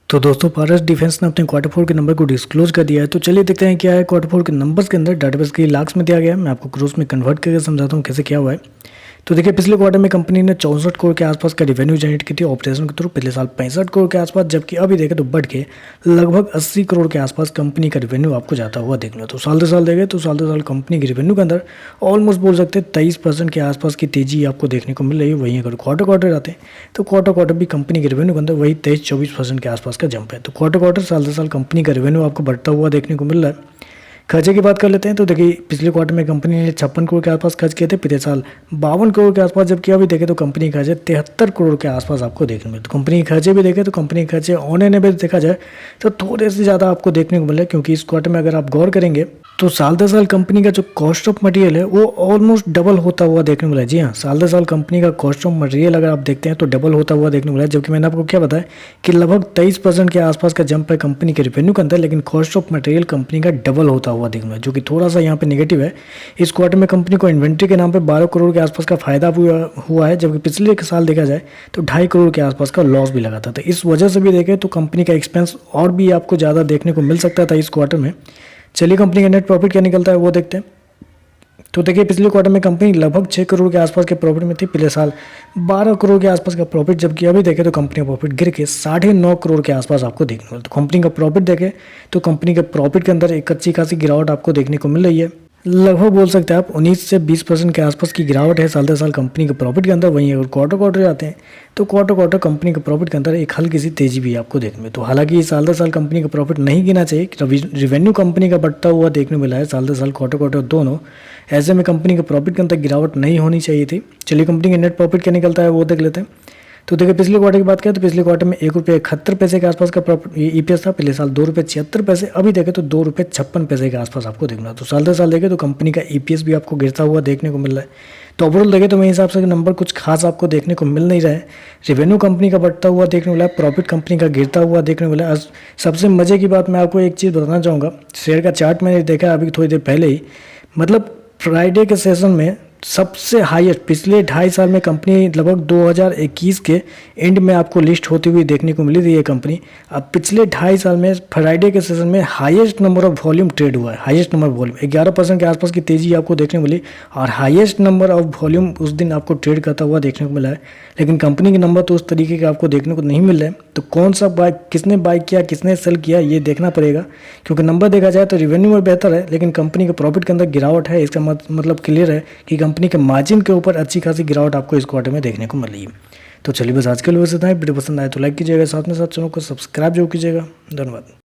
तो दोस्तों पारस डिफेंस ने अपने क्वार्टर फोर के नंबर को डिस्क्लोज कर दिया है। तो चलिए देखते हैं क्या है क्वार्टर फोर के नंबर्स के अंदर डाटाबेस के लाख्स में दिया गया है। मैं आपको क्रोस में कन्वर्ट करके समझाता हूँ कैसे क्या हुआ है। तो देखिए पिछले क्वार्टर में कंपनी ने 64 करोड़ के आसपास का रेवेन्यू जनरेट की थी ऑपरेशन के थ्रू, पिछले साल 65 करोड़ के आसपास, जबकि अभी देखें तो बढ़ के लगभग 80 करोड़ के आसपास कंपनी का रेवेन्यू आपको जाता हुआ देखना। तो साल दर साल देखें तो साल दर साल कंपनी के रेवेन्यू के अंदर ऑलमोस्ट बोल सकते हैं 23% के आसपास की तेजी आपको देखने को मिल रही है। वहीं अगर क्वार्टर क्वार्टर आते हैं तो क्वार्टर क्वार्टर भी कंपनी के रेवेन्यू के अंदर वही 23-24% के आसपास का जंप है। तो क्वार्टर क्वार्टर साल दर साल कंपनी का रेवेन्यू आपको बढ़ता हुआ देखने को मिल रहा है। खर्चे की बात कर लेते हैं तो देखिए पिछले क्वार्टर में कंपनी ने 56 करोड़ के आसपास खर्च किए थे, पिछले साल 52 करोड़ के आसपास, जबकि अभी देखें तो कंपनी के खर्चे 73 करोड़ के आसपास आपको देखने मिले। तो कंपनी के खर्चे भी देखें तो कंपनी के खर्चे ऑन एन एवरेज देखा जाए तो थोड़े से ज़्यादा आपको देखने को मिले, क्योंकि इस क्वार्टर में अगर आप गौर करेंगे तो साल दर साल कंपनी का जो कॉस्ट ऑफ मटेरियल है वो ऑलमोस्ट डबल होता हुआ देखने को मिला है। जी हाँ, साल दर साल कंपनी का कॉस्ट ऑफ मटेरियल अगर आप देखते हैं तो डबल होता हुआ देखने को मिला है। जबकि मैंने आपको क्या बताया कि लगभग 23% के आसपास का जंप है कंपनी के रेवेन्यू के अंदर, लेकिन कॉस्ट ऑफ मटेरियल कंपनी का डबल होता हुआ देखने को मिला, जो कि थोड़ा सा यहाँ पे नेगेटिव है। इस क्वार्टर में कंपनी को इन्वेंट्री के नाम पे 12 करोड़ के आसपास का फायदा हुआ है, जबकि पिछले साल देखा जाए तो 2.5 करोड़ के आसपास का लॉस भी लगा था। तो इस वजह से भी देखें तो कंपनी का एक्सपेंस और भी आपको ज़्यादा देखने को मिल सकता था इस क्वार्टर में। चलिए कंपनी का नेट प्रॉफिट क्या निकलता है वो देखते हैं। तो देखिए पिछले क्वार्टर में कंपनी लगभग 6 करोड़ के आसपास के प्रॉफिट में थी, पिछले साल 12 करोड़ के आसपास का प्रॉफिट, जबकि अभी देखें तो कंपनी का प्रॉफिट गिर के 9.5 करोड़ के आसपास आपको देखने को मिला। तो कंपनी का प्रॉफिट देखें तो कंपनी के प्रॉफिट के अंदर एक अच्छी खासी गिरावट आपको देखने को मिल रही है। लगभग बोल सकते हैं आप 19 से 20% के आसपास की गिरावट है साल दर साल कंपनी के प्रॉफिट के अंदर। वहीं अगर क्वार्टर क्वार्टर जाते हैं तो क्वार्टर क्वार्टर कंपनी के प्रॉफिट के अंदर एक हल्की सी तेजी भी आपको देखने में। तो हालांकि साल दर साल कंपनी का प्रॉफिट नहीं गिना चाहिए, रेवेन्यू कंपनी का बढ़ता हुआ देखने मिला है साल दर साल क्वार्टर क्वार्टर दोनों। ऐसे में कंपनी के प्रॉफिट के अंदर गिरावट नहीं होनी चाहिए थी। चलिए कंपनी के नेट प्रॉफिट क्या निकलता है वो देख लेते हैं। तो देखिए पिछले क्वार्टर की बात करें तो पिछले क्वार्टर में ₹1.71 के आसपास का ईपीएस था, पिछले साल ₹2.76, अभी देखें तो ₹2.56 के आसपास आपको देखना। तो साल दर साल देखें तो कंपनी का ईपीएस भी आपको गिरता हुआ देखने को मिल रहा है। तो ओवरऑल देखें तो मेरे हिसाब से नंबर कुछ खास आपको देखने को मिल नहीं रहा है। रेवेन्यू कंपनी का बढ़ता हुआ देखने को मिला है, प्रॉफिट कंपनी का गिरता हुआ देखने को मिला है। सबसे मजे की बात मैं आपको एक चीज़ बताना चाहूँगा, शेयर का चार्ट मैंने देखा अभी थोड़ी देर पहले ही, मतलब फ्राइडे के सेशन में सबसे हाईएस्ट पिछले 2.5 साल में कंपनी लगभग 2021 के एंड में आपको लिस्ट होती हुई देखने को मिली थी ये कंपनी। अब पिछले 2.5 साल में फ्राइडे के सेशन में highest number of volume trade हुआ है, हाईएस्ट नंबर वॉल्यूम 11% के आसपास की तेजी आपको देखने को मिली, और हाईएस्ट नंबर ऑफ वॉल्यूम उस दिन आपको ट्रेड करता हुआ देखने को मिला है। लेकिन कंपनी के नंबर तो उस तरीके के आपको देखने को नहीं मिल रहे हैं। तो कौन सा बाइक किसने बाइक किया किसने सेल किया ये देखना पड़ेगा, क्योंकि नंबर देखा जाए तो रेवेन्यू में बेहतर है, लेकिन कंपनी के प्रॉफिट के अंदर गिरावट है। इसका मतलब क्लियर है कि कंपनी के मार्जिन के ऊपर अच्छी खासी गिरावट आपको इस क्वार्टर में देखने को मिली है। तो चलिए बस आज के लिए बस इतना ही। वीडियो पसंद आए तो लाइक कीजिएगा, साथ में साथ चैनल को सब्सक्राइब जरूर कीजिएगा। धन्यवाद।